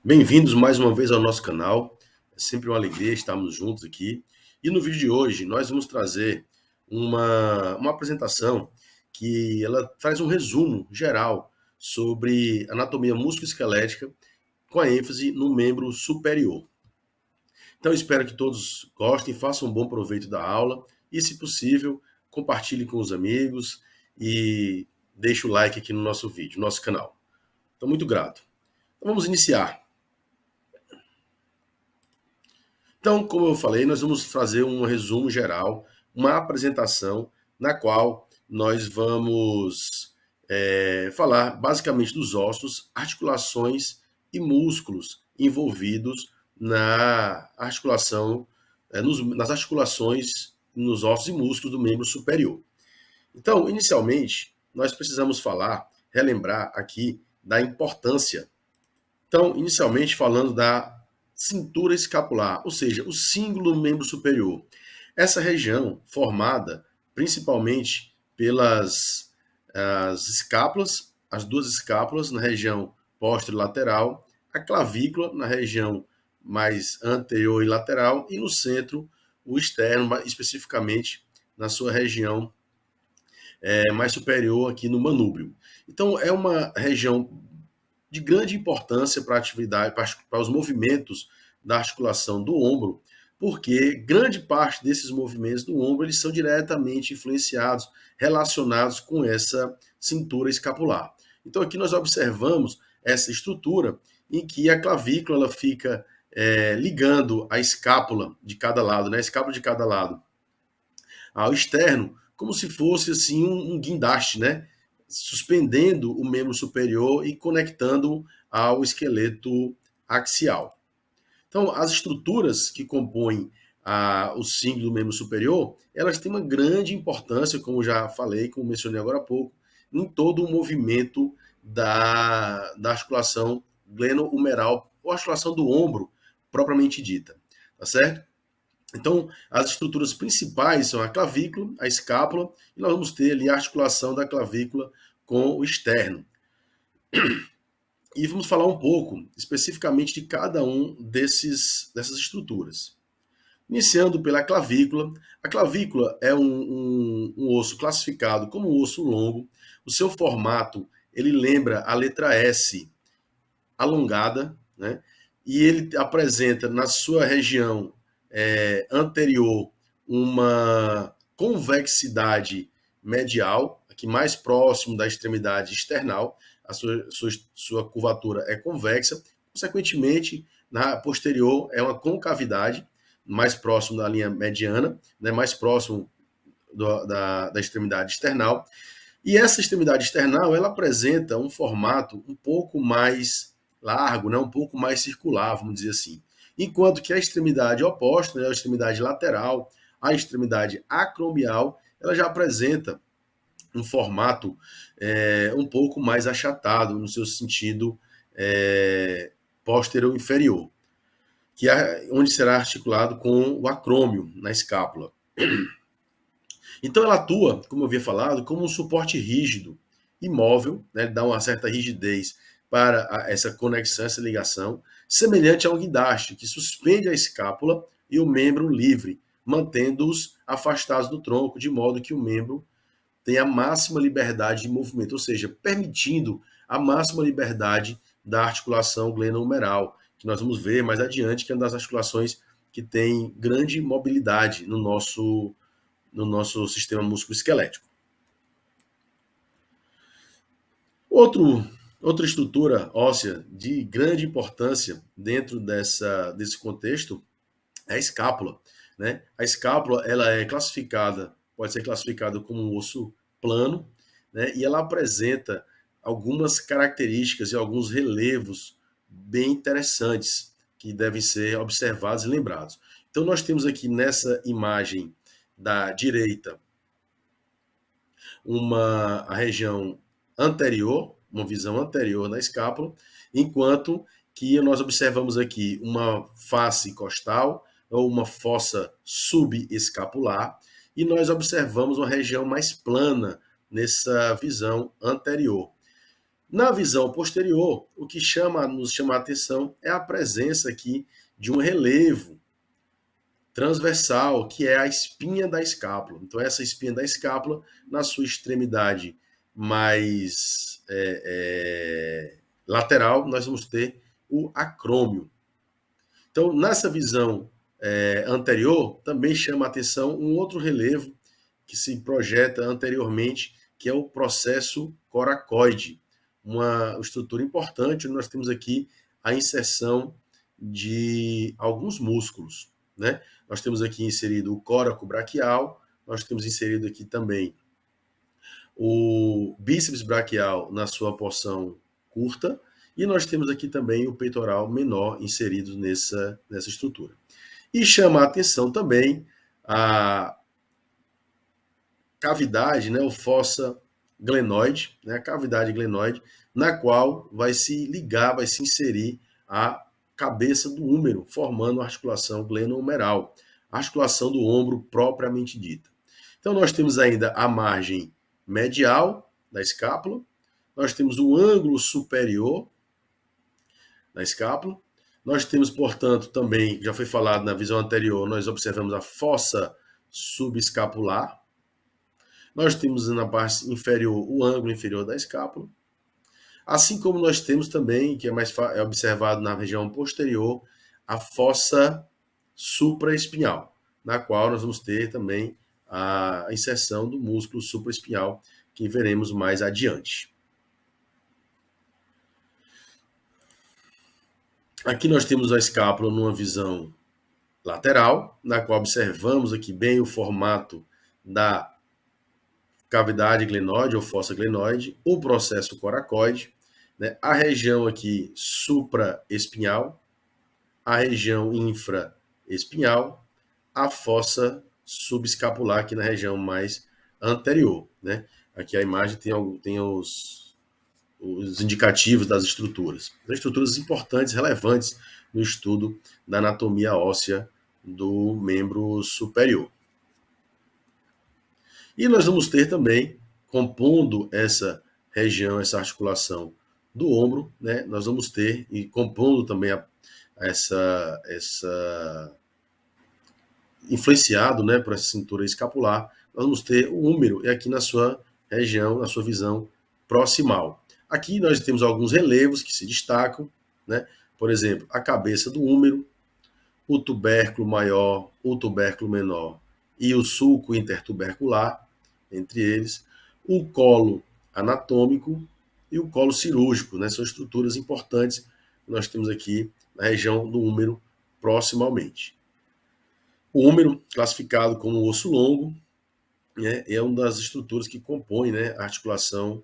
Bem-vindos mais uma vez ao nosso canal. É sempre uma alegria estarmos juntos aqui. E no vídeo de hoje nós vamos trazer uma apresentação que ela faz um resumo geral sobre anatomia musculoesquelética com a ênfase no membro superior. Então espero que todos gostem, façam um bom proveito da aula e, se possível, compartilhe com os amigos e deixe o like aqui no nosso vídeo, no nosso canal. Estou muito grato. Então vamos iniciar. Então, como eu falei, nós vamos fazer um resumo geral, uma apresentação na qual nós vamos falar basicamente dos ossos, articulações e músculos envolvidos na articulação, nas articulações, nos ossos e músculos do membro superior. Então, inicialmente, nós precisamos relembrar aqui da importância. Então, inicialmente falando da cintura escapular, ou seja, o símbolo do membro superior. Essa região formada principalmente pelas as escápulas, as duas escápulas na região posterolateral, a clavícula na região mais anterior e lateral e no centro o externo, especificamente na sua região mais superior aqui no manúbrio. Então é uma região de grande importância para a atividade, para os movimentos da articulação do ombro, porque grande parte desses movimentos do ombro eles são diretamente influenciados, relacionados com essa cintura escapular. Então aqui nós observamos essa estrutura em que a clavícula ela fica ligando a escápula de cada lado, né? A escápula de cada lado ao externo, como se fosse assim um guindaste, né? Suspendendo o membro superior e conectando ao esqueleto axial. Então, as estruturas que compõem o símbolo do membro superior, elas têm uma grande importância, como já falei, como mencionei agora há pouco, em todo o movimento da articulação glenohumeral, ou articulação do ombro, propriamente dita. Tá certo? Então, as estruturas principais são a clavícula, a escápula, e nós vamos ter ali a articulação da clavícula com o externo. E vamos falar um pouco especificamente de cada um dessas estruturas. Iniciando pela clavícula. A clavícula é um osso classificado como um osso longo. O seu formato, ele lembra a letra S alongada, né? E ele apresenta na sua região anterior uma convexidade medial, aqui mais próximo da extremidade external, a sua curvatura é convexa, consequentemente, na posterior é uma concavidade, mais próximo da linha mediana, né, mais próximo da extremidade external, e essa extremidade external ela apresenta um formato um pouco mais largo, né, um pouco mais circular, vamos dizer assim. Enquanto que a extremidade oposta, né, a extremidade lateral, a extremidade acromial, ela já apresenta um formato um pouco mais achatado no seu sentido posterior inferior, que é onde será articulado com o acrômio na escápula. Então ela atua, como eu havia falado, como um suporte rígido, imóvel, né, dá uma certa rigidez para essa conexão, essa ligação, semelhante a um guindaste, que suspende a escápula e o membro livre, mantendo-os afastados do tronco, de modo que o membro tenha a máxima liberdade de movimento, ou seja, permitindo a máxima liberdade da articulação glenohumeral, que nós vamos ver mais adiante, que é uma das articulações que tem grande mobilidade no nosso sistema musculoesquelético. Outra estrutura óssea de grande importância dentro desse contexto é a escápula. Né? A escápula ela pode ser classificada como um osso plano, né? E ela apresenta algumas características e alguns relevos bem interessantes que devem ser observados e lembrados. Então nós temos aqui nessa imagem da direita a região anterior, uma visão anterior na escápula, enquanto que nós observamos aqui uma face costal ou uma fossa subescapular, e nós observamos uma região mais plana nessa visão anterior. Na visão posterior, o que nos chama a atenção é a presença aqui de um relevo transversal, que é a espinha da escápula. Então, essa espinha da escápula, na sua extremidade mais lateral, nós vamos ter o acrômio. Então, nessa visão anterior, também chama a atenção um outro relevo que se projeta anteriormente, que é o processo coracoide, uma estrutura importante, onde nós temos aqui a inserção de alguns músculos, né? Nós temos aqui inserido o córaco braquial, nós temos inserido aqui também o bíceps braquial na sua porção curta, e nós temos aqui também o peitoral menor inserido nessa estrutura. E chama a atenção também a cavidade, né, o fossa glenoide, né, a cavidade glenoide, na qual vai se ligar, vai se inserir a cabeça do húmero, formando a articulação glenohumeral, a articulação do ombro propriamente dita. Então nós temos ainda a margem medial da escápula, nós temos o ângulo superior da escápula, nós temos, portanto, também, já foi falado na visão anterior, nós observamos a fossa subescapular, nós temos na parte inferior o ângulo inferior da escápula, assim como nós temos também, que é observado na região posterior, a fossa supraespinhal, na qual nós vamos ter também a inserção do músculo supraespinhal, que veremos mais adiante. Aqui nós temos a escápula numa visão lateral, na qual observamos aqui bem o formato da cavidade glenoide ou fossa glenoide, o processo coracoide, né, a região aqui supraespinhal, a região infraespinhal, a fossa subescapular aqui na região mais anterior, né? Aqui a imagem tem os indicativos das estruturas. Estruturas importantes, relevantes no estudo da anatomia óssea do membro superior. E nós vamos ter também, compondo essa região, essa articulação do ombro, né, nós vamos ter, e compondo também essa influenciado, né, por essa cintura escapular, nós vamos ter o húmero, e aqui na sua região, na sua visão proximal. Aqui nós temos alguns relevos que se destacam, né, por exemplo, a cabeça do húmero, o tubérculo maior, o tubérculo menor e o sulco intertubercular, entre eles, o colo anatômico e o colo cirúrgico, né? São estruturas importantes que nós temos aqui na região do húmero proximalmente. O húmero, classificado como osso longo, né, é uma das estruturas que compõe, né, a articulação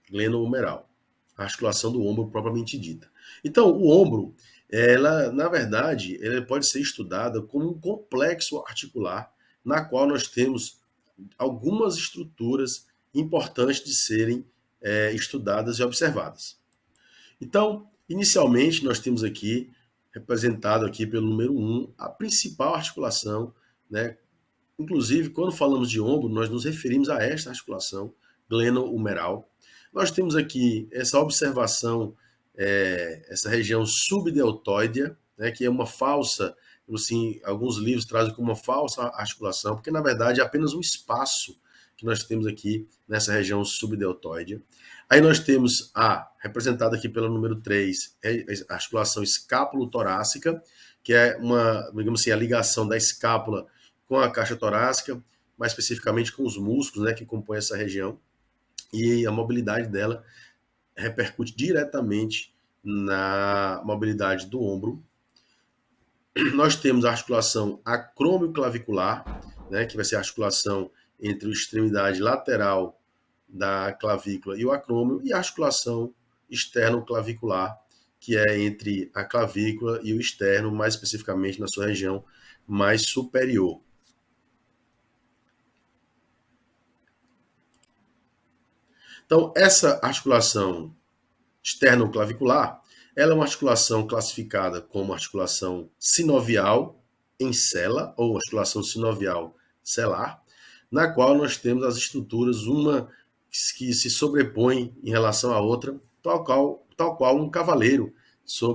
glenohumeral, a articulação do ombro propriamente dita. Então, o ombro, ela, na verdade, ela pode ser estudada como um complexo articular, na qual nós temos algumas estruturas importantes de serem estudadas e observadas. Então, inicialmente, nós temos aqui, representado aqui pelo número 1, a principal articulação, né? Inclusive, quando falamos de ombro, nós nos referimos a esta articulação glenohumeral. Nós temos aqui essa observação, essa região subdeltoidea, né, que é uma falsa, assim, alguns livros trazem como uma falsa articulação, porque na verdade é apenas um espaço que nós temos aqui nessa região subdeltoidea. Aí nós temos representada aqui pelo número 3, a articulação escápulo-torácica, que é digamos assim, a ligação da escápula com a caixa torácica, mais especificamente com os músculos, né, que compõem essa região, e a mobilidade dela repercute diretamente na mobilidade do ombro. Nós temos a articulação acromioclavicular, né, que vai ser a articulação entre a extremidade lateral da clavícula e o acrômio, e a articulação externo-clavicular, que é entre a clavícula e o externo, mais especificamente na sua região mais superior. Então, essa articulação externo-clavicular, ela é uma articulação classificada como articulação sinovial em cela, ou articulação sinovial celar, na qual nós temos as estruturas, uma que se sobrepõem em relação à outra, tal qual um cavaleiro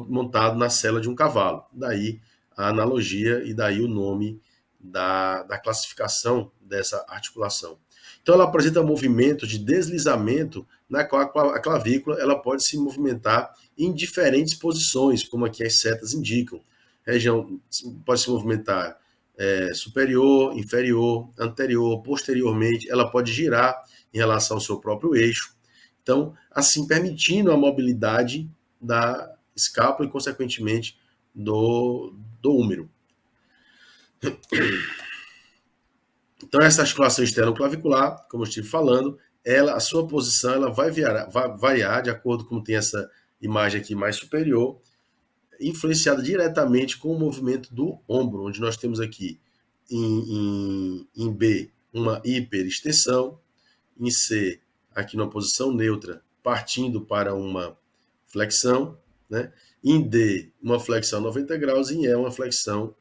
montado na sela de um cavalo. Daí a analogia e daí o nome da classificação dessa articulação. Então ela apresenta movimento de deslizamento na qual a clavícula ela pode se movimentar em diferentes posições, como aqui as setas indicam. A região pode se movimentar superior, inferior, anterior, posteriormente, ela pode girar em relação ao seu próprio eixo. Então, assim, permitindo a mobilidade da escápula e, consequentemente, do úmero. Então, essa articulação externo-clavicular, como eu estive falando, a sua posição ela vai variar de acordo com tem essa imagem aqui mais superior, influenciada diretamente com o movimento do ombro, onde nós temos aqui em B uma hiperextensão, em C aqui numa posição neutra, partindo para uma flexão, né? Em D uma flexão 90 graus e em E uma flexão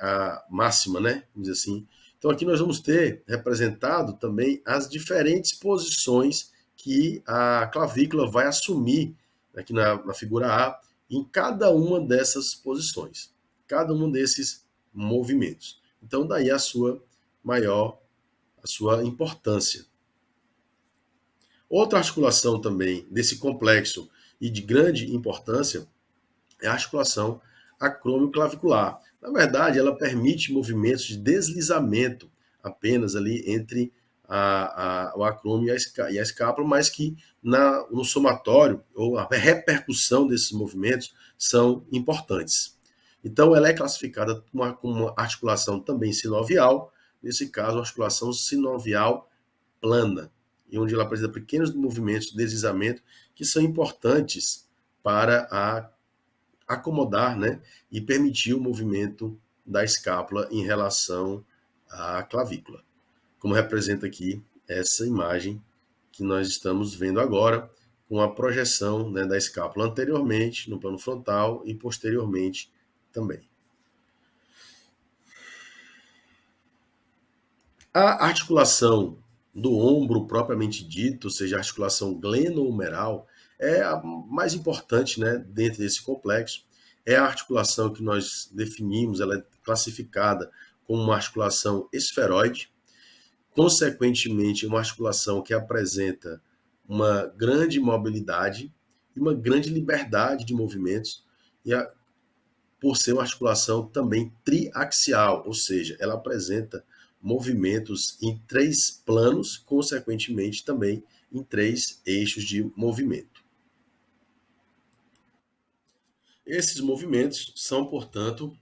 a máxima, né? Vamos dizer assim. Então aqui nós vamos ter representado também as diferentes posições que a clavícula vai assumir aqui na figura A em cada uma dessas posições, cada um desses movimentos. Então daí a sua importância. Outra articulação também desse complexo e de grande importância é a articulação acromioclavicular. Na verdade, ela permite movimentos de deslizamento apenas ali entre o acrômio e a escápula, mas que no somatório ou a repercussão desses movimentos são importantes. Então, ela é classificada como uma articulação também sinovial, nesse caso, a articulação sinovial plana, e onde ela apresenta pequenos movimentos de deslizamento que são importantes para acomodar, né, e permitir o movimento da escápula em relação à clavícula, como representa aqui essa imagem que nós estamos vendo agora, com a projeção, né, da escápula anteriormente no plano frontal e posteriormente também. A articulação do ombro propriamente dito, ou seja, a articulação glenohumeral, é a mais importante, né, dentro desse complexo. É a articulação que nós definimos, ela é classificada como uma articulação esferoide, consequentemente, uma articulação que apresenta uma grande mobilidade e uma grande liberdade de movimentos, por ser uma articulação também triaxial, ou seja, ela apresenta movimentos em 3 planos, consequentemente também em 3 eixos de movimento. Esses movimentos são, portanto,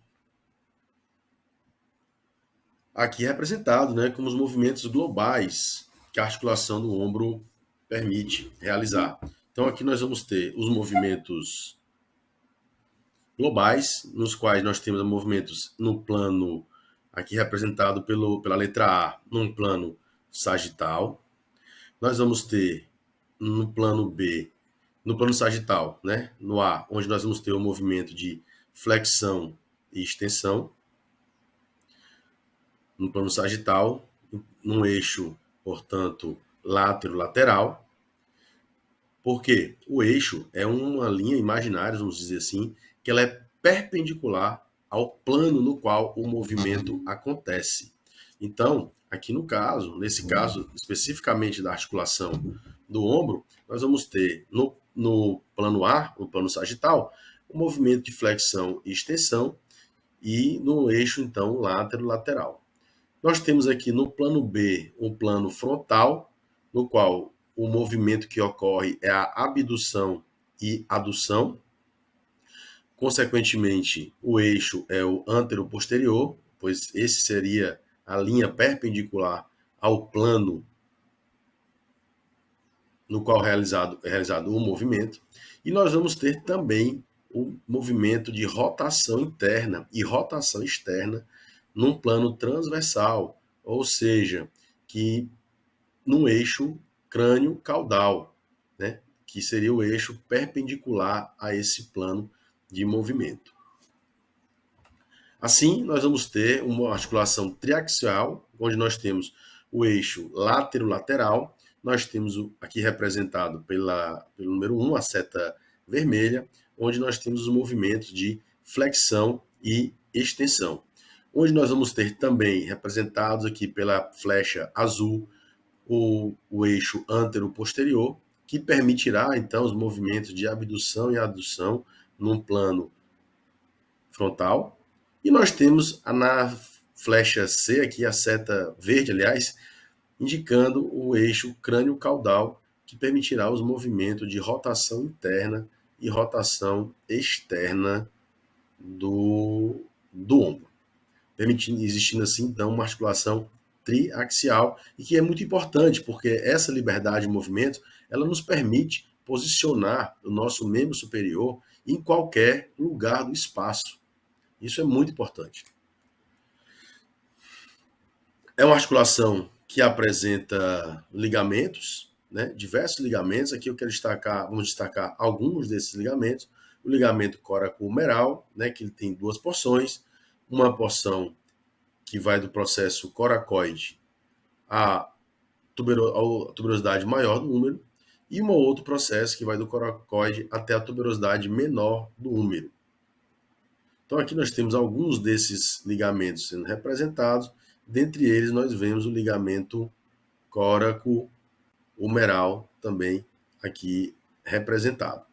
aqui representados, né, como os movimentos globais que a articulação do ombro permite realizar. Então aqui nós vamos ter os movimentos globais, nos quais nós temos movimentos no plano, aqui representado pela letra A, num plano sagital. Nós vamos ter no plano B, no plano sagital, né, no A, onde nós vamos ter o movimento de flexão e extensão. No plano sagital, num eixo, portanto, látero-lateral. Porque o eixo é uma linha imaginária, vamos dizer assim, que ela é perpendicular ao plano no qual o movimento acontece. Então, aqui nesse caso, especificamente da articulação do ombro, nós vamos ter no plano A, no plano sagital, o movimento de flexão e extensão, e no eixo, então, látero-lateral. Nós temos aqui no plano B um plano frontal, no qual o movimento que ocorre é a abdução e adução. Consequentemente, o eixo é o antero-posterior, pois esse seria a linha perpendicular ao plano no qual é realizado o movimento. E nós vamos ter também o movimento de rotação interna e rotação externa num plano transversal, ou seja, que no eixo crânio-caudal, né, que seria o eixo perpendicular a esse plano de movimento. Assim, nós vamos ter uma articulação triaxial, onde nós temos o eixo látero-lateral, nós temos aqui representado pelo número 1, a seta vermelha, onde nós temos os movimentos de flexão e extensão. Onde nós vamos ter também representados aqui pela flecha azul o eixo antero-posterior, que permitirá então os movimentos de abdução e adução num plano frontal. E nós temos na flecha C aqui, a seta verde, aliás, indicando o eixo crânio-caudal, que permitirá os movimentos de rotação interna e rotação externa do ombro, existindo assim, então, uma articulação triaxial, e que é muito importante, porque essa liberdade de movimento, ela nos permite posicionar o nosso membro superior em qualquer lugar do espaço. Isso é muito importante. É uma articulação que apresenta ligamentos, né? Diversos ligamentos. Aqui eu quero vamos destacar alguns desses ligamentos. O ligamento coracohumeral, né? Que ele tem duas porções. Uma porção que vai do processo coracoide à tuberosidade maior do húmero, e um outro processo que vai do coracoide até a tuberosidade menor do húmero. Então aqui nós temos alguns desses ligamentos sendo representados. Dentre eles nós vemos o ligamento coracohumeral também aqui representado.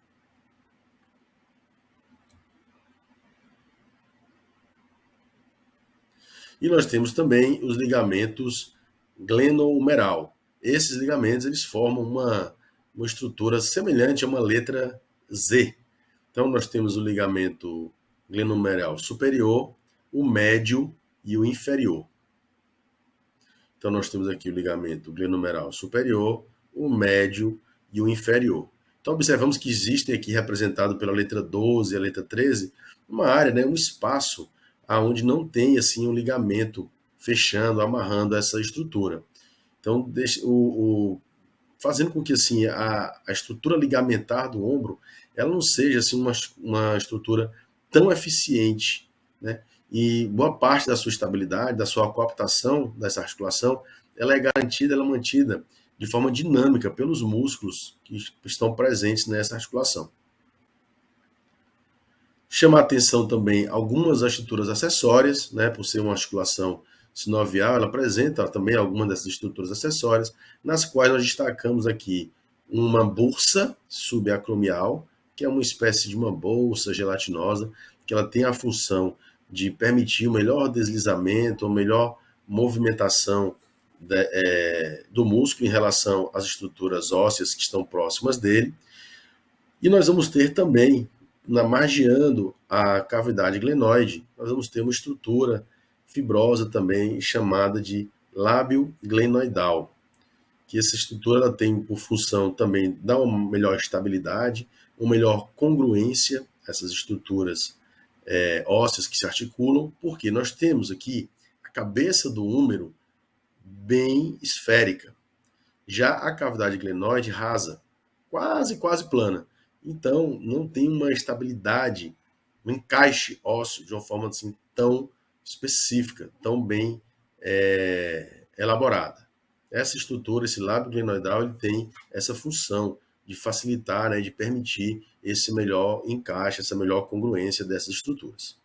E nós temos também os ligamentos glenohumeral. Esses ligamentos eles formam uma estrutura semelhante a uma letra Z. Então nós temos o ligamento glenohumeral superior, o médio e o inferior. Então nós temos aqui o ligamento glenohumeral superior, o médio e o inferior. Então observamos que existem aqui, representado pela letra 12 e a letra 13, uma área, né, um espaço aonde não tem assim um ligamento fechando, amarrando essa estrutura. Então, fazendo com que assim a estrutura ligamentar do ombro ela não seja assim uma estrutura tão eficiente, né? E boa parte da sua estabilidade, da sua coaptação dessa articulação, ela é garantida, ela é mantida de forma dinâmica pelos músculos que estão presentes nessa articulação. Chama a atenção também algumas estruturas acessórias, né, por ser uma articulação sinovial, ela apresenta também algumas dessas estruturas acessórias, nas quais nós destacamos aqui uma bursa subacromial, que é uma espécie de uma bolsa gelatinosa, que ela tem a função de permitir o melhor deslizamento, a melhor movimentação do músculo em relação às estruturas ósseas que estão próximas dele. E nós vamos ter também, margeando a cavidade glenoide, nós vamos ter uma estrutura fibrosa também chamada de lábio glenoidal, que essa estrutura ela tem por função também dar uma melhor estabilidade, uma melhor congruência a essas estruturas ósseas que se articulam, porque nós temos aqui a cabeça do húmero bem esférica, já a cavidade glenoide rasa, quase plana. Então, não tem uma estabilidade, um encaixe ósseo de uma forma assim tão específica, tão bem elaborada. Essa estrutura, esse lábio glenoidal, ele tem essa função de facilitar, né, de permitir esse melhor encaixe, essa melhor congruência dessas estruturas.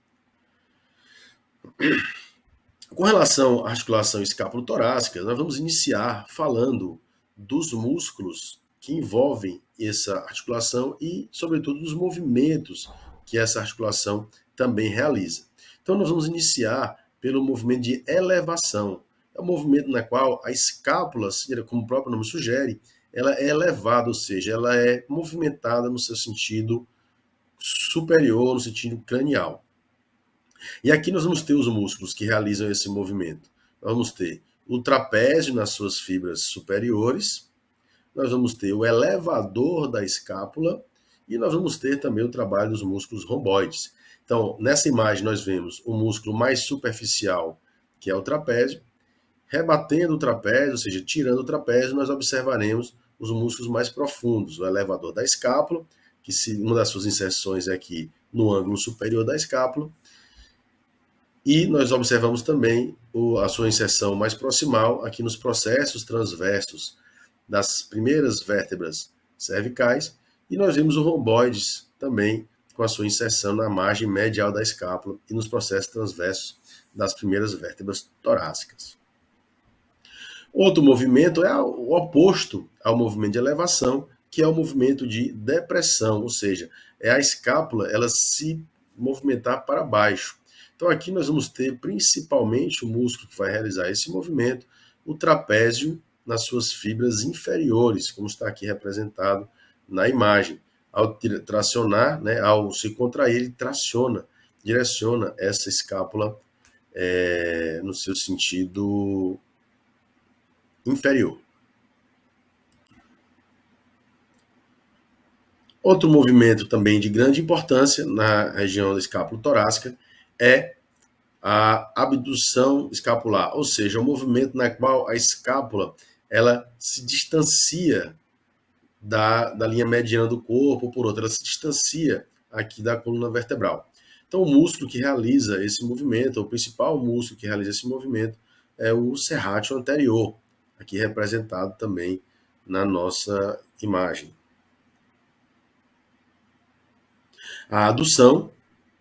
Com relação à articulação escápulo-torácica, nós vamos iniciar falando dos músculos que envolvem essa articulação e, sobretudo, dos movimentos que essa articulação também realiza. Então, nós vamos iniciar pelo movimento de elevação. É um movimento na qual a escápula, como o próprio nome sugere, ela é elevada, ou seja, ela é movimentada no seu sentido superior, no sentido cranial. E aqui nós vamos ter os músculos que realizam esse movimento. Nós vamos ter o trapézio nas suas fibras superiores, nós vamos ter o elevador da escápula e nós vamos ter também o trabalho dos músculos romboides. Então, nessa imagem nós vemos o músculo mais superficial, que é o trapézio. Rebatendo o trapézio, ou seja, tirando o trapézio, nós observaremos os músculos mais profundos, o elevador da escápula, que uma das suas inserções é aqui no ângulo superior da escápula. E nós observamos também a sua inserção mais proximal aqui nos processos transversos das primeiras vértebras cervicais, e nós vemos o romboides também com a sua inserção na margem medial da escápula e nos processos transversos das primeiras vértebras torácicas. Outro movimento é o oposto ao movimento de elevação, que é o movimento de depressão, ou seja, é a escápula ela se movimentar para baixo. Então aqui nós vamos ter principalmente o músculo que vai realizar esse movimento, o trapézio nas suas fibras inferiores, como está aqui representado na imagem. Ao tracionar, né, ao se contrair, ele traciona, direciona essa escápula no seu sentido inferior. Outro movimento também de grande importância na região da escápula torácica é a abdução escapular, ou seja, o movimento na qual a escápula ela se distancia da linha mediana do corpo, por outra, ela se distancia aqui da coluna vertebral. Então, o músculo que realiza esse movimento, o principal músculo que realiza esse movimento é o serrátil anterior, aqui representado também na nossa imagem. A adução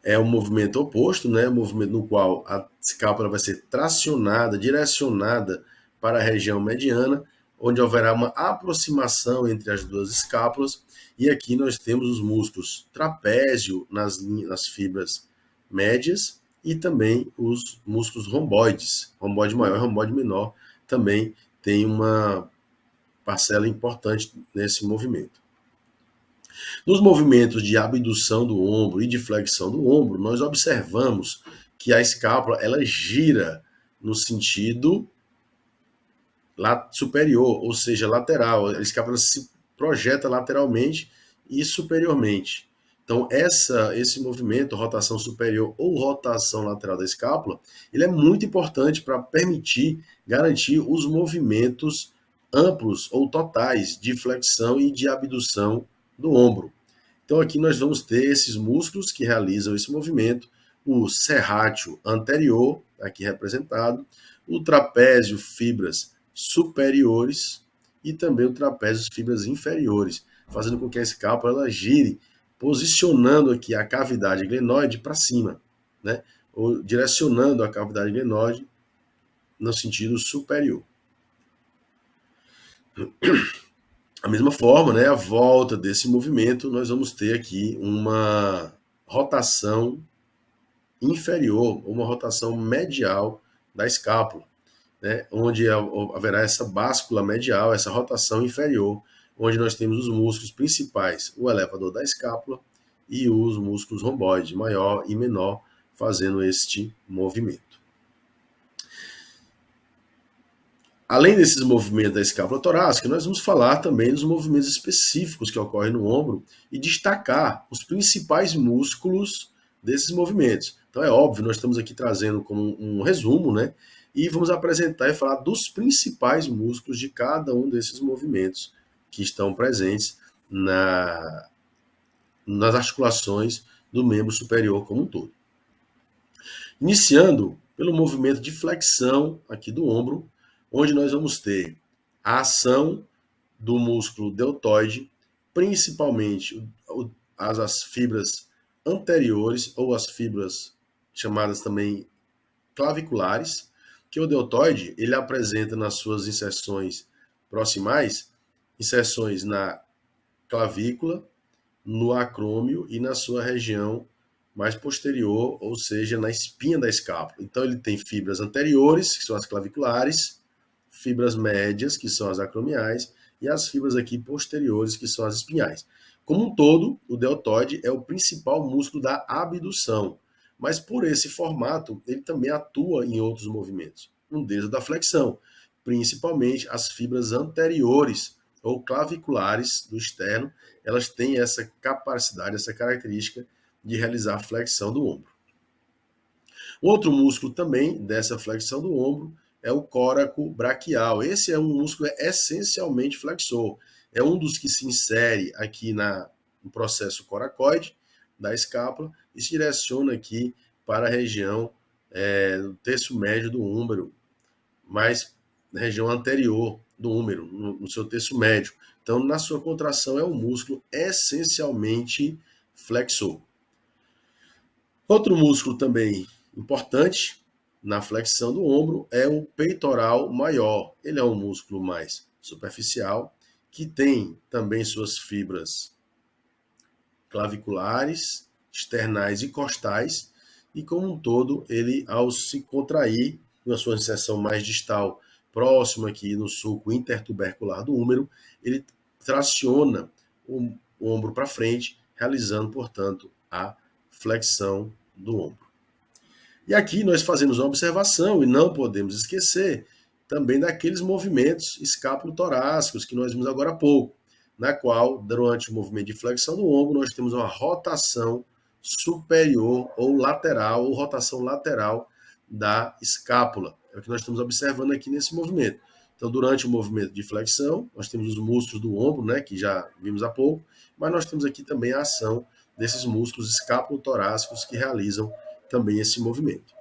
é o movimento oposto, né? O movimento no qual a escápula vai ser tracionada, direcionada para a região mediana, onde haverá uma aproximação entre as duas escápulas. E aqui nós temos os músculos trapézio nas fibras médias e também os músculos romboides, romboide maior e romboide menor, também tem uma parcela importante nesse movimento. Nos movimentos de abdução do ombro e de flexão do ombro, nós observamos que a escápula ela gira no sentido superior, ou seja, lateral. A escápula se projeta lateralmente e superiormente. Então, esse movimento, rotação superior ou rotação lateral da escápula, ele é muito importante para permitir, garantir os movimentos amplos ou totais de flexão e de abdução do ombro. Então, aqui nós vamos ter esses músculos que realizam esse movimento, o serrátil anterior, aqui representado, o trapézio fibras superiores e também o trapézio fibras inferiores, fazendo com que a escápula ela gire, posicionando aqui a cavidade glenoide para cima, né? Ou direcionando a cavidade glenoide no sentido superior. Da mesma forma, né, a volta desse movimento, nós vamos ter aqui uma rotação inferior, uma rotação medial da escápula, né, onde haverá essa báscula medial, essa rotação inferior, onde nós temos os músculos principais, o elevador da escápula e os músculos romboide, maior e menor, fazendo este movimento. Além desses movimentos da escápula torácica, nós vamos falar também dos movimentos específicos que ocorrem no ombro e destacar os principais músculos desses movimentos. Então é óbvio, nós estamos aqui trazendo como um resumo, né? E vamos apresentar e falar dos principais músculos de cada um desses movimentos que estão presentes nas articulações do membro superior como um todo. Iniciando pelo movimento de flexão aqui do ombro, onde nós vamos ter a ação do músculo deltoide, principalmente as fibras anteriores ou as fibras chamadas também claviculares, que o deltoide ele apresenta nas suas inserções proximais, inserções na clavícula, no acrômio e na sua região mais posterior, ou seja, na espinha da escápula. Então ele tem fibras anteriores, que são as claviculares, fibras médias, que são as acromiais, e as fibras aqui posteriores, que são as espinhais. Como um todo, o deltoide é o principal músculo da abdução, mas por esse formato, ele também atua em outros movimentos. Um deles é da flexão, principalmente as fibras anteriores ou claviculares do externo, elas têm essa capacidade, essa característica de realizar a flexão do ombro. Outro músculo também dessa flexão do ombro é o córaco braquial. Esse é um músculo essencialmente flexor. É um dos que se insere aqui no processo coracoide da escápula e se direciona aqui para a região do terço médio do úmbero, mais na região anterior do húmero, no seu terço médio. Então, na sua contração, é um músculo essencialmente flexor. Outro músculo também importante na flexão do ombro é o peitoral maior. Ele é um músculo mais superficial, que tem também suas fibras claviculares, esternais e costais, e como um todo, ele, ao se contrair, na sua inserção mais distal, próximo aqui no sulco intertubercular do húmero, ele traciona o ombro para frente, realizando, portanto, a flexão do ombro. E aqui nós fazemos uma observação, e não podemos esquecer também daqueles movimentos escápulo-torácicos que nós vimos agora há pouco, na qual, durante o movimento de flexão do ombro, nós temos uma rotação superior ou lateral, ou rotação lateral da escápula. É o que nós estamos observando aqui nesse movimento. Então, durante o movimento de flexão, nós temos os músculos do ombro, né, que já vimos há pouco, mas nós temos aqui também a ação desses músculos escápulo-torácicos que realizam também esse movimento.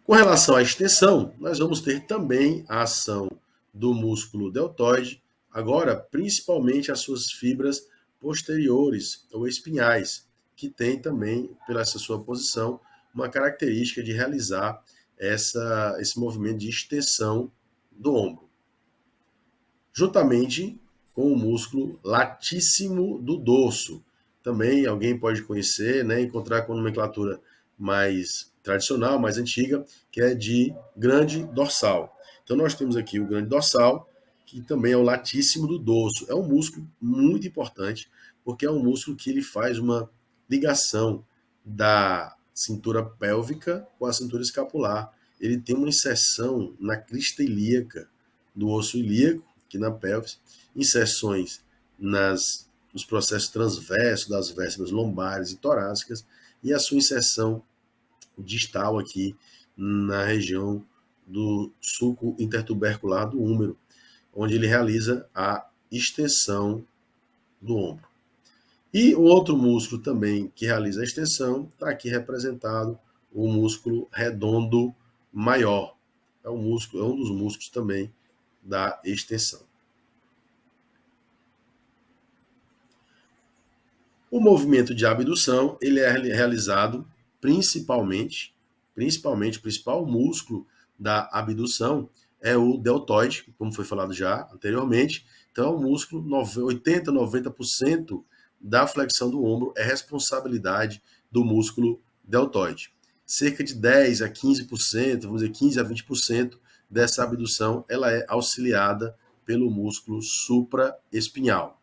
Com relação à extensão, nós vamos ter também a ação do músculo deltoide, agora principalmente as suas fibras posteriores ou espinhais, que tem também, pela essa sua posição, uma característica de realizar esse movimento de extensão do ombro. Juntamente com o músculo latíssimo do dorso. Também alguém pode conhecer, né, encontrar com nomenclatura mais tradicional, mais antiga, que é de grande dorsal. Então nós temos aqui o grande dorsal, que também é o latíssimo do dorso. É um músculo muito importante, porque é um músculo que ele faz uma ligação da cintura pélvica com a cintura escapular. Ele tem uma inserção na crista ilíaca do osso ilíaco, aqui na pelvis, inserções nos processos transversos das vértebras lombares e torácicas, e a sua inserção distal aqui na região do sulco intertubercular do húmero, onde ele realiza a extensão do ombro. E o outro músculo também que realiza a extensão está aqui representado, o músculo redondo maior. É um dos músculos também da extensão. O movimento de abdução, ele é realizado principalmente, o principal músculo da abdução é o deltoide, como foi falado já anteriormente. Então, o músculo, 80, 90% da flexão do ombro é responsabilidade do músculo deltoide. Cerca de 10 a 15%, vamos dizer 15 a 20% dessa abdução, ela é auxiliada pelo músculo supraespinhal.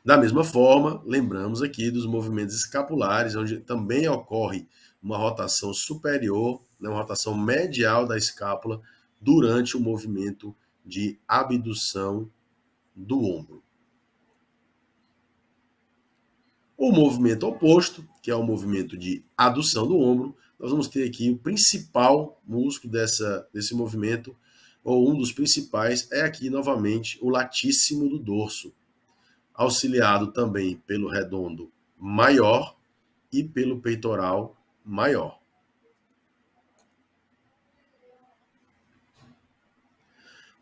Da mesma forma, lembramos aqui dos movimentos escapulares, onde também ocorre uma rotação superior, né, uma rotação medial da escápula durante o movimento de abdução do ombro. O movimento oposto, que é o movimento de adução do ombro, nós vamos ter aqui o principal músculo desse movimento, ou um dos principais, é aqui novamente o latíssimo do dorso, auxiliado também pelo redondo maior e pelo peitoral maior.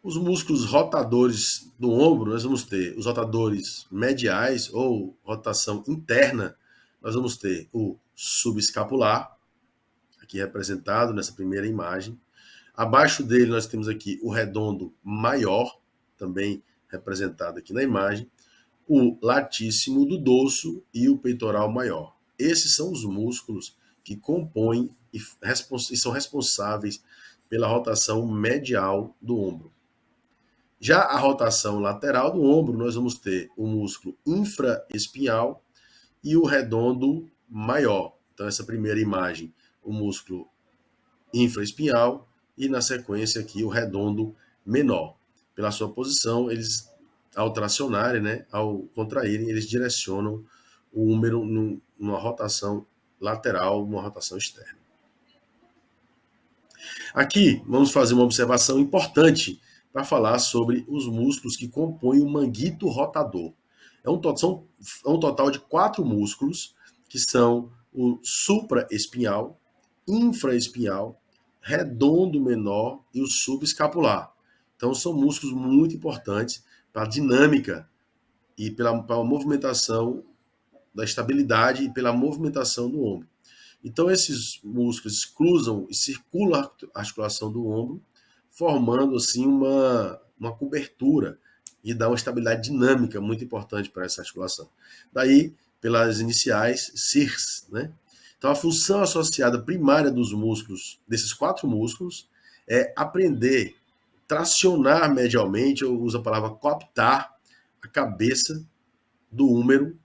Os músculos rotadores do ombro, nós vamos ter os rotadores mediais ou rotação interna, nós vamos ter o subescapular, aqui representado nessa primeira imagem. Abaixo dele nós temos aqui o redondo maior, também representado aqui na imagem, o latíssimo do dorso e o peitoral maior. Esses são os músculos que compõem e são responsáveis pela rotação medial do ombro. Já a rotação lateral do ombro, nós vamos ter o músculo infraespinhal e o redondo maior. Então, essa primeira imagem, o músculo infraespinhal e, na sequência, aqui o redondo menor. Pela sua posição, eles, ao tracionarem, né, ao contraírem, eles direcionam o húmero numa rotação lateral, uma rotação externa. Aqui, vamos fazer uma observação importante para falar sobre os músculos que compõem o manguito rotador. É um total de 4 músculos, que são o supraespinhal, infraespinhal, redondo menor e o subescapular. Então, são músculos muito importantes para a dinâmica e pela movimentação da estabilidade e pela movimentação do ombro. Então, esses músculos cruzam e circulam a articulação do ombro, formando assim uma cobertura e dá uma estabilidade dinâmica muito importante para essa articulação. Daí, pelas iniciais, CIRS, né? Então, a função associada primária dos músculos, desses 4 músculos, é aprender, tracionar medialmente, eu uso a palavra coaptar, a cabeça do húmero,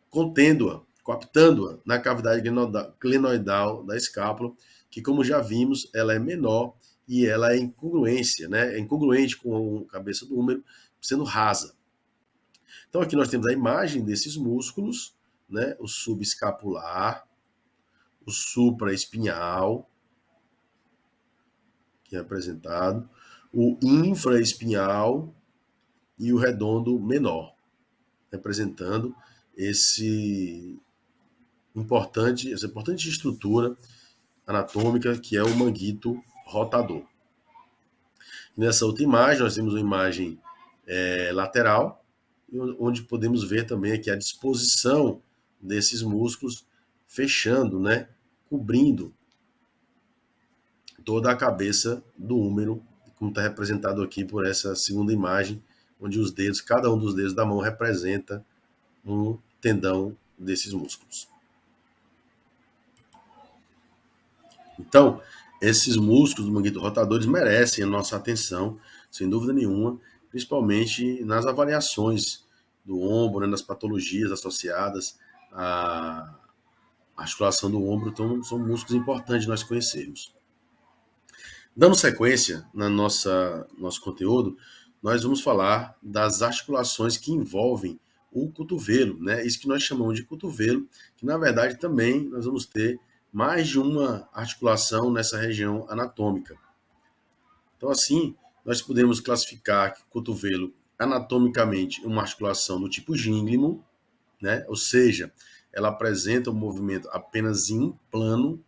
contendo-a, coaptando-a na cavidade glenoidal da escápula, que, como já vimos, ela é menor e ela é incongruência, né? É incongruente com a cabeça do húmero, sendo rasa. Então, aqui nós temos a imagem desses músculos, né? O subescapular, o supraespinhal, que é apresentado, o infraespinhal e o redondo menor, representando essa importante estrutura anatômica que é o manguito rotador. Nessa outra imagem, nós temos uma imagem lateral, onde podemos ver também aqui a disposição desses músculos fechando, né, cobrindo toda a cabeça do húmero, como está representado aqui por essa segunda imagem, onde os dedos, cada um dos dedos da mão representa um tendão desses músculos. Então, esses músculos do manguito rotadores merecem a nossa atenção, sem dúvida nenhuma, principalmente nas avaliações do ombro, né, nas patologias associadas à articulação do ombro. Então, são músculos importantes nós conhecermos. Dando sequência no nosso conteúdo, nós vamos falar das articulações que envolvem o cotovelo, né? Isso que nós chamamos de cotovelo, que na verdade também nós vamos ter mais de uma articulação nessa região anatômica. Então, assim, nós podemos classificar que o cotovelo anatomicamente é uma articulação do tipo gínglimo, né? Ou seja, ela apresenta um movimento apenas em um plano,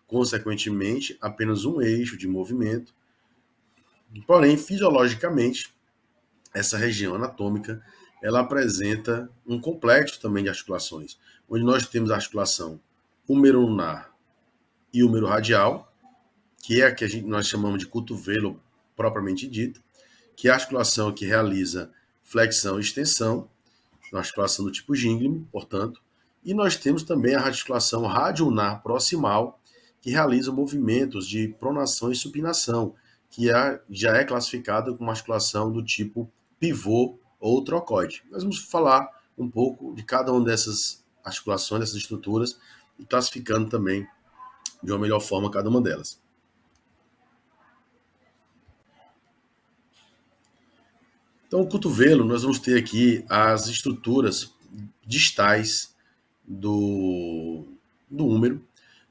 consequentemente, apenas um eixo de movimento. Porém, fisiologicamente, essa região anatômica, ela apresenta um complexo também de articulações, onde nós temos a articulação húmero-ulnar e húmero-radial, que é a que nós chamamos de cotovelo propriamente dito, que é a articulação que realiza flexão e extensão, uma articulação do tipo gínglimo, portanto, e nós temos também a articulação radio-ulnar proximal, que realiza movimentos de pronação e supinação, que já é classificada como uma articulação do tipo pivô ou trocoide. Nós vamos falar um pouco de cada uma dessas articulações, dessas estruturas, e classificando também de uma melhor forma cada uma delas. Então, o cotovelo, nós vamos ter aqui as estruturas distais do húmero,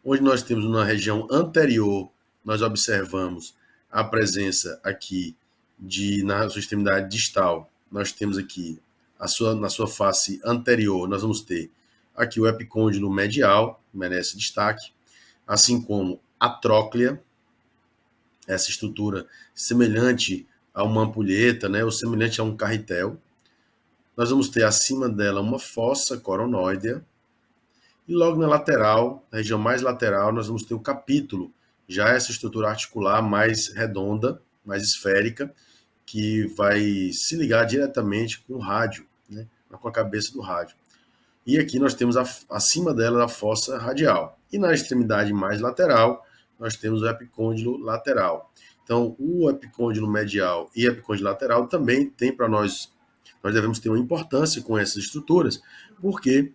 onde nós temos na região anterior, nós observamos a presença aqui na sua extremidade distal, nós temos aqui na sua face anterior, nós vamos ter aqui o epicôndilo medial, merece destaque, assim como a tróclea, essa estrutura semelhante a uma ampulheta, né, ou semelhante a um carretel. Nós vamos ter acima dela uma fossa coronoidea, e logo na lateral, na região mais lateral, nós vamos ter o capítulo, já essa estrutura articular mais redonda, mais esférica, que vai se ligar diretamente com o rádio, né, com a cabeça do rádio. E aqui nós temos acima dela a fossa radial. E na extremidade mais lateral, nós temos o epicôndilo lateral. Então, o epicôndilo medial e o epicôndilo lateral também tem para nós devemos ter uma importância com essas estruturas, porque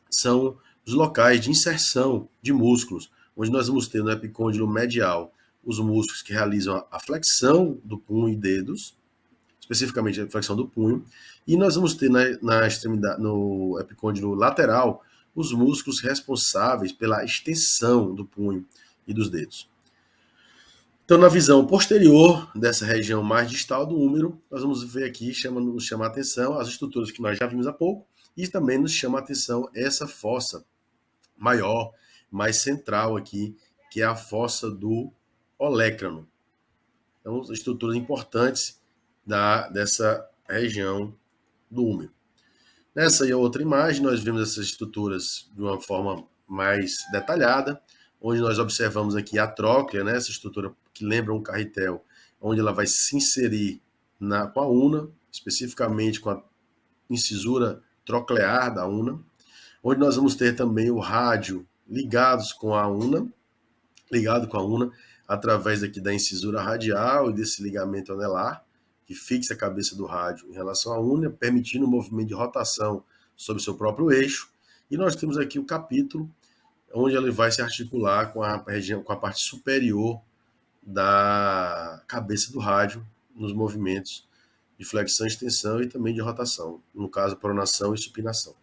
são os locais de inserção de músculos, onde nós vamos ter no epicôndilo medial os músculos que realizam a flexão do punho e dedos, especificamente a flexão do punho, e nós vamos ter na extremidade, no epicôndilo lateral, os músculos responsáveis pela extensão do punho e dos dedos. Então, na visão posterior dessa região mais distal do húmero, nós vamos ver aqui, nos chama a atenção as estruturas que nós já vimos há pouco, e também nos chama a atenção essa fossa maior, mais central aqui, que é a fossa do olecrano. Então, estruturas importantes dessa região do úmero. Nessa e outra imagem, nós vemos essas estruturas de uma forma mais detalhada, onde nós observamos aqui a tróclea, né, essa estrutura que lembra um carretel, onde ela vai se inserir com a una, especificamente com a incisura troclear da una, onde nós vamos ter também o rádio ligado com a una, através aqui da incisura radial e desse ligamento anelar, que fixa a cabeça do rádio em relação à una, permitindo o movimento de rotação sobre seu próprio eixo. E nós temos aqui o capítulo, onde ele vai se articular com a região, com a parte superior da cabeça do rádio, nos movimentos de flexão, extensão e também de rotação, no caso, pronação e supinação.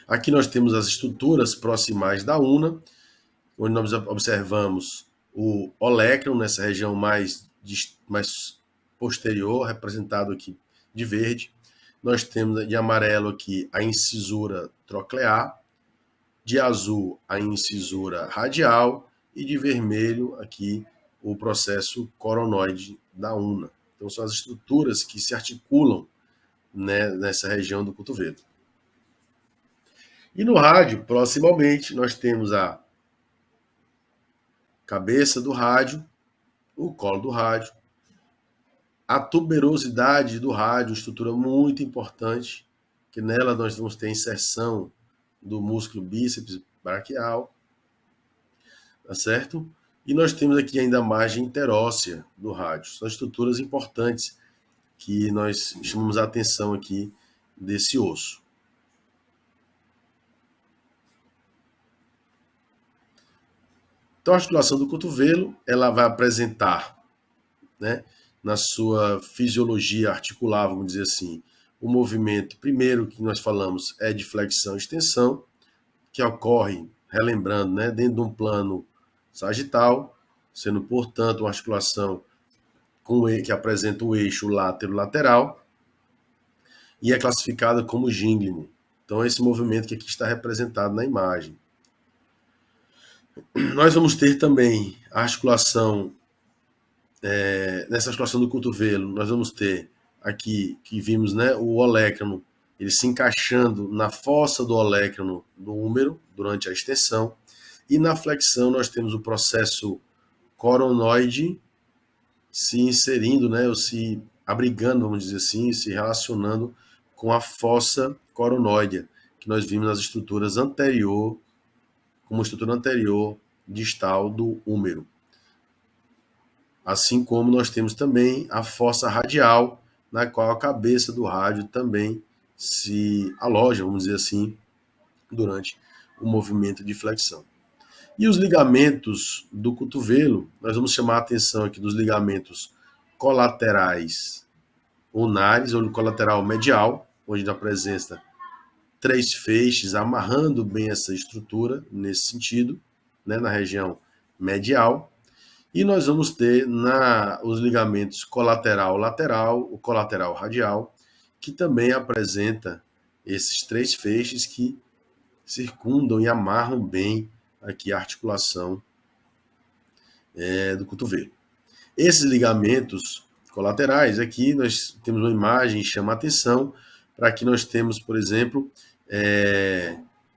Aqui nós temos as estruturas proximais da una, onde nós observamos o olecrano nessa região mais posterior, representado aqui de verde. Nós temos de amarelo aqui a incisura troclear, de azul a incisura radial e de vermelho aqui o processo coronoide da una. Então são as estruturas que se articulam, né, nessa região do cotovelo. E no rádio, proximamente, nós temos a cabeça do rádio, o colo do rádio, a tuberosidade do rádio, estrutura muito importante, que nela nós vamos ter a inserção do músculo bíceps braquial, tá certo? E nós temos aqui ainda a margem interóssea do rádio. São estruturas importantes que nós chamamos a atenção aqui desse osso. Então, a articulação do cotovelo, ela vai apresentar, né, na sua fisiologia articular, vamos dizer assim, o movimento, primeiro que nós falamos, é de flexão e extensão, que ocorre, relembrando, né, dentro de um plano sagital, sendo, portanto, uma articulação que apresenta o eixo látero-lateral, e é classificada como gínglimo. Então, esse movimento que aqui está representado na imagem. Nós vamos ter também a articulação, nessa articulação do cotovelo, nós vamos ter aqui, que vimos, né, o olecrano, ele se encaixando na fossa do olecrano do úmero durante a extensão, e na flexão nós temos o processo coronoide se inserindo, né, ou se abrigando, vamos dizer assim, se relacionando com a fossa coronoide, que nós vimos nas estruturas anterior, como estrutura anterior distal do úmero. Assim como nós temos também a fossa radial, na qual a cabeça do rádio também se aloja, vamos dizer assim, durante o movimento de flexão. E os ligamentos do cotovelo, nós vamos chamar a atenção aqui dos ligamentos colaterais unares, ou colateral medial, onde apresenta 3 feixes amarrando bem essa estrutura, nesse sentido, né, na região medial. E nós vamos ter os ligamentos colateral-lateral, o colateral-radial, que também apresenta esses 3 feixes que circundam e amarram bem aqui a articulação do cotovelo. Esses ligamentos colaterais, aqui nós temos uma imagem que chama a atenção para que nós temos, por exemplo,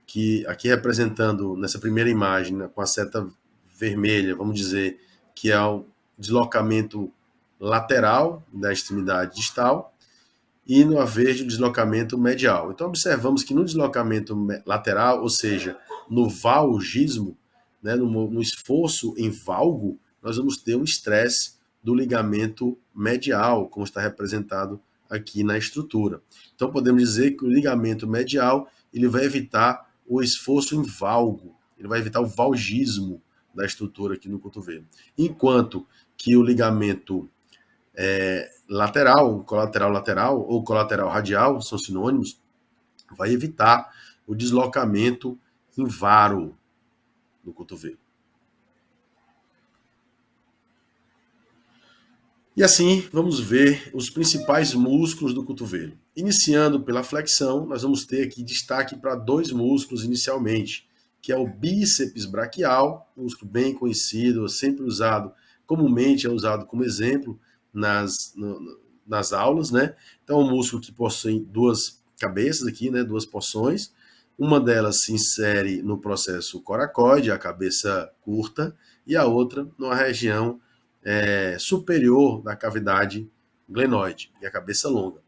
que aqui representando nessa primeira imagem, né, com a seta vermelha, vamos dizer que é o deslocamento lateral da extremidade distal, e no verde o deslocamento medial. Então observamos que no deslocamento lateral, ou seja, no valgismo, né, no esforço em valgo, nós vamos ter um estresse do ligamento medial, como está representado aqui na estrutura. Então podemos dizer que o ligamento medial ele vai evitar o esforço em valgo, ele vai evitar o valgismo da estrutura aqui no cotovelo. Enquanto que o ligamento lateral, colateral-lateral ou colateral-radial, são sinônimos, vai evitar o deslocamento em varo do cotovelo. E assim, vamos ver os principais músculos do cotovelo. Iniciando pela flexão, nós vamos ter aqui destaque para dois músculos inicialmente, que é o bíceps braquial, um músculo bem conhecido, sempre usado, comumente é usado como exemplo nas aulas, né? Então, é um músculo que possui duas cabeças aqui, né? Duas porções. Uma delas se insere no processo coracoide, a cabeça curta, e a outra numa região superior da cavidade glenoide, e a cabeça longa.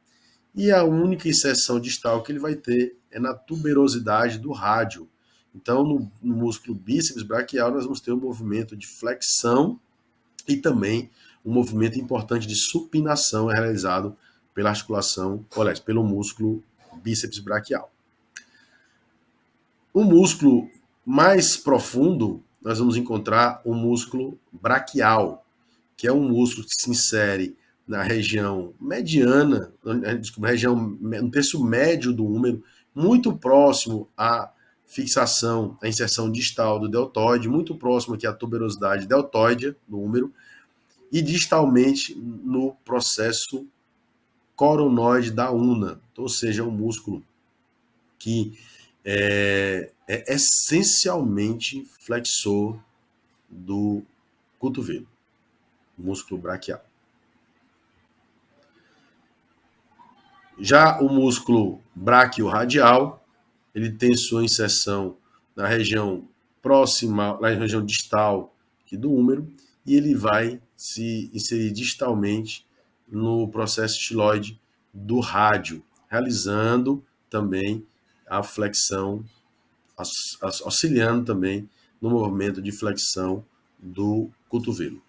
E a única inserção distal que ele vai ter é na tuberosidade do rádio. Então, no músculo bíceps braquial, nós vamos ter um movimento de flexão e também um movimento importante de supinação realizado pela articulação, aliás, pelo músculo bíceps braquial. O músculo mais profundo, nós vamos encontrar o músculo braquial, que é um músculo que se insere na região mediana, desculpa, no terço médio do úmero, muito próximo à fixação, à inserção distal do deltoide, muito próximo aqui à tuberosidade deltoide do úmero, e distalmente no processo coronoide da una, ou seja, um músculo que é essencialmente flexor do cotovelo, músculo braquial. Já o músculo braquiorradial, ele tem sua inserção na região próxima, na região distal aqui do úmero, e ele vai se inserir distalmente no processo estiloide do rádio, realizando também a flexão, auxiliando também no movimento de flexão do cotovelo.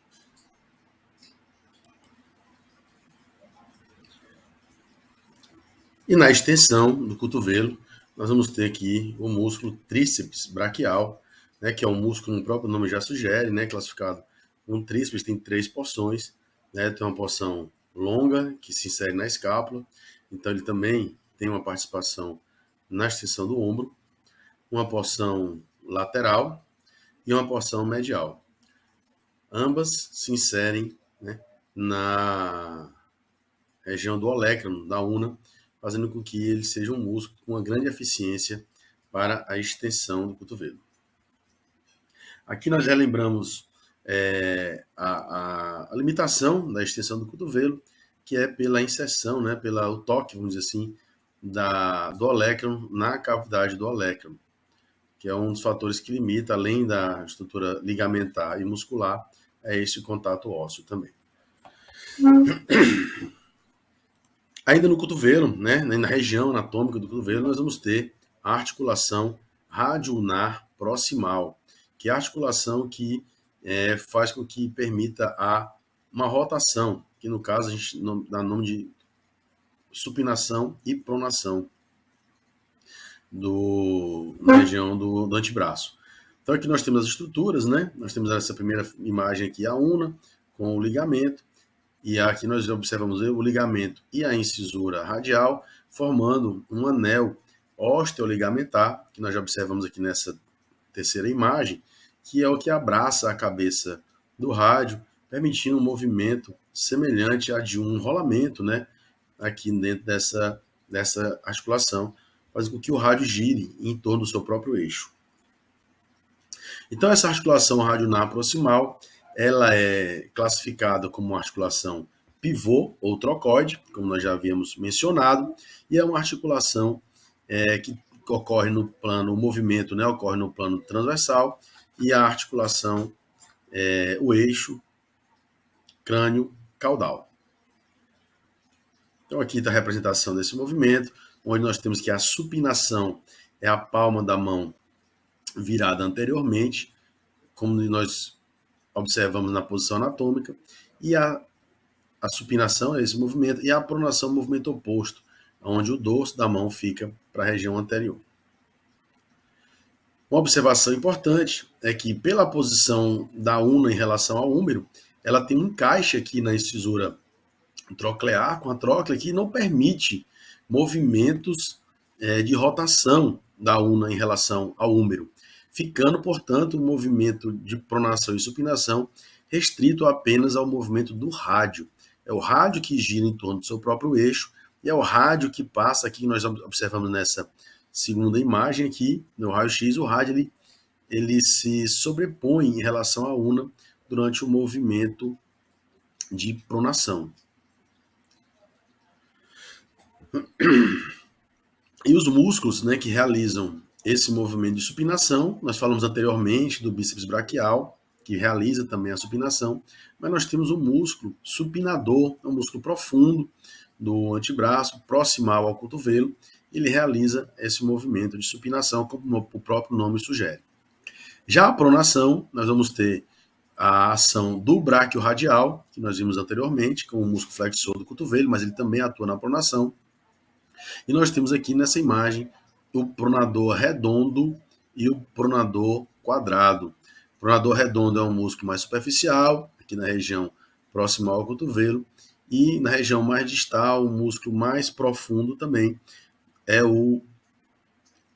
E na extensão do cotovelo, nós vamos ter aqui o músculo tríceps braquial, né, que é um músculo, no próprio nome já sugere, né, classificado um tríceps, tem 3 porções, né, tem uma porção longa, que se insere na escápula, então ele também tem uma participação na extensão do ombro, uma porção lateral e uma porção medial. Ambas se inserem, né, na região do olecranon, da una, fazendo com que ele seja um músculo com uma grande eficiência para a extensão do cotovelo. Aqui nós relembramos a limitação da extensão do cotovelo, que é pela inserção, né, pelo toque, vamos dizer assim, do olecranon na cavidade do olecranon, que é um dos fatores que limita, além da estrutura ligamentar e muscular, é esse contato ósseo também. Ainda no cotovelo, né, na região anatômica do cotovelo, nós vamos ter a articulação radioulnar proximal, que é a articulação que faz com que permita uma rotação, que no caso a gente dá nome de supinação e pronação na região do antebraço. Então aqui nós temos as estruturas, né? Nós temos essa primeira imagem aqui, a una, com o ligamento, e aqui nós observamos o ligamento e a incisura radial, formando um anel osteoligamentar, que nós já observamos aqui nessa terceira imagem, que é o que abraça a cabeça do rádio, permitindo um movimento semelhante a de um rolamento, né? Aqui dentro dessa articulação, fazendo com que o rádio gire em torno do seu próprio eixo. Então, essa articulação radioulnar proximal, ela é classificada como uma articulação pivô ou trocoide, como nós já havíamos mencionado, e é uma articulação que ocorre no plano, o movimento, né, ocorre no plano transversal, e a articulação, o eixo crânio-caudal. Então, aqui está a representação desse movimento, onde nós temos que a supinação é a palma da mão virada anteriormente, como nós observamos na posição anatômica, e a supinação é esse movimento, e a pronação é o movimento oposto, onde o dorso da mão fica para a região anterior. Uma observação importante é que, pela posição da una em relação ao úmero, ela tem um encaixe aqui na incisura troclear, com a tróclea, que não permite movimentos de rotação da una em relação ao úmero, ficando, portanto, o movimento de pronação e supinação restrito apenas ao movimento do rádio, é o rádio que gira em torno do seu próprio eixo, e é o rádio que passa aqui, nós observamos nessa segunda imagem aqui, no raio-x, o rádio ele se sobrepõe em relação à una durante o movimento de pronação. E os músculos, né, que realizam esse movimento de supinação, nós falamos anteriormente do bíceps braquial, que realiza também a supinação, mas nós temos um músculo supinador, um músculo profundo do antebraço, proximal ao cotovelo, ele realiza esse movimento de supinação, como o próprio nome sugere. Já a pronação, nós vamos ter a ação do bráquio radial, que nós vimos anteriormente, com o músculo flexor do cotovelo, mas ele também atua na pronação. E nós temos aqui nessa imagem o pronador redondo e o pronador quadrado. O pronador redondo é um músculo mais superficial, aqui na região próxima ao cotovelo, e na região mais distal, o músculo mais profundo também é o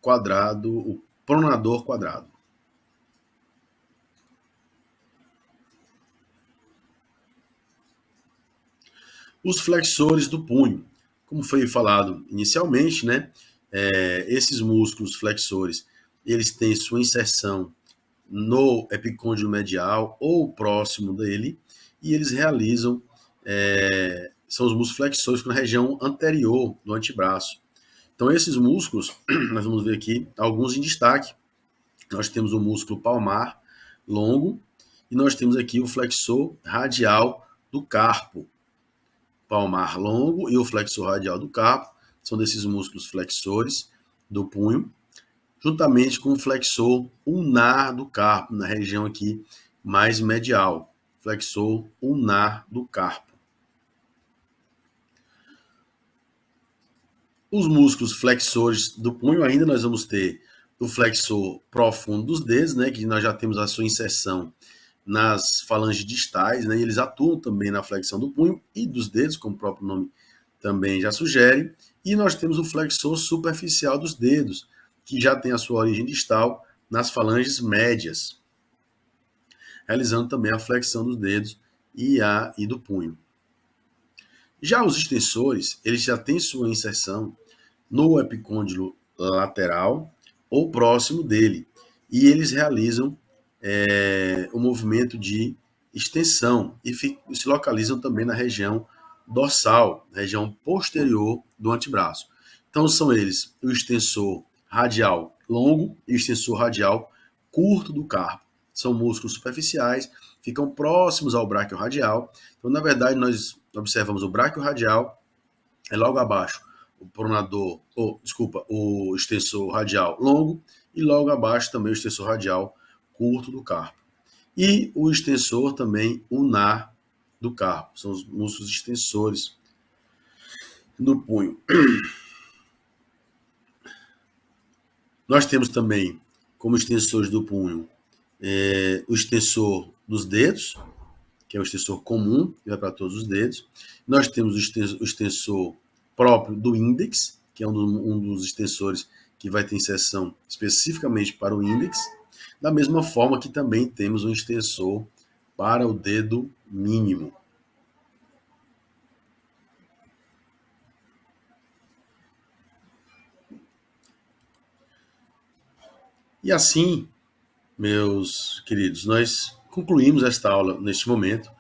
quadrado, o pronador quadrado. Os flexores do punho. Como foi falado inicialmente, né, esses músculos flexores, eles têm sua inserção no epicôndilo medial ou próximo dele, e eles realizam, são os músculos flexores na região anterior do antebraço. Então, esses músculos, nós vamos ver aqui alguns em destaque. Nós temos o músculo palmar longo, e nós temos aqui o flexor radial do carpo. Palmar longo e o flexor radial do carpo são desses músculos flexores do punho, juntamente com o flexor ulnar do carpo, na região aqui mais medial, flexor ulnar do carpo. Os músculos flexores do punho, ainda nós vamos ter o flexor profundo dos dedos, né, que nós já temos a sua inserção nas falanges distais, né, e eles atuam também na flexão do punho e dos dedos, como o próprio nome também já sugere. E nós temos o flexor superficial dos dedos, que já tem a sua origem distal nas falanges médias, realizando também a flexão dos dedos e do punho. Já os extensores, eles já têm sua inserção no epicôndilo lateral ou próximo dele, e eles realizam o movimento de extensão e se localizam também na região dorsal, região posterior do antebraço. Então são eles o extensor radial longo e o extensor radial curto do carpo. São músculos superficiais, ficam próximos ao bráquio radial. Então, na verdade, nós observamos o bráquio radial, é logo abaixo o extensor radial longo, e logo abaixo também o extensor radial curto do carpo. E o extensor também ulnar do carpo. São os músculos extensores do punho. Nós temos também, como extensores do punho, o extensor dos dedos, que é o extensor comum, que vai para todos os dedos. Nós temos o extensor próprio do índex, que é um dos extensores que vai ter inserção especificamente para o índex. Da mesma forma que também temos um extensor para o dedo mínimo. E assim, meus queridos, nós concluímos esta aula neste momento.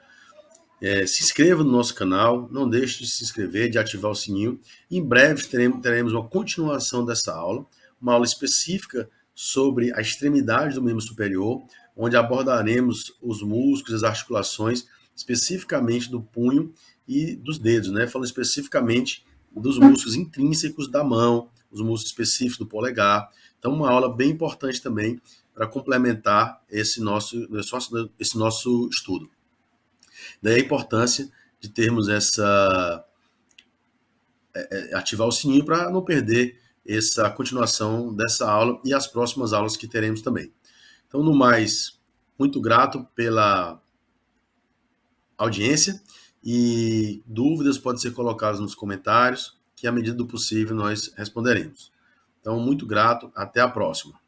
Se inscreva no nosso canal, não deixe de se inscrever, de ativar o sininho. Em breve teremos uma continuação dessa aula, uma aula específica sobre a extremidade do membro superior, onde abordaremos os músculos, as articulações, especificamente do punho e dos dedos, né? Falando especificamente dos músculos intrínsecos da mão, os músculos específicos do polegar. Então, uma aula bem importante também para complementar esse nosso estudo. Daí a importância de termos ativar o sininho para não perder essa continuação dessa aula e as próximas aulas que teremos também. Então, no mais, muito grato pela audiência, e dúvidas podem ser colocadas nos comentários, que à medida do possível nós responderemos. Então, muito grato, até a próxima.